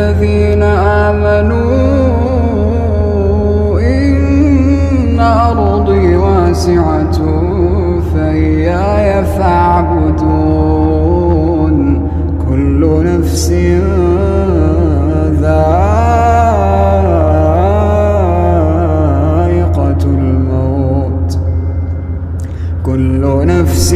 الذين آمنوا إن أرضي واسعة فإياي فاعبدون كل نفس ذائقة الموت كل نفس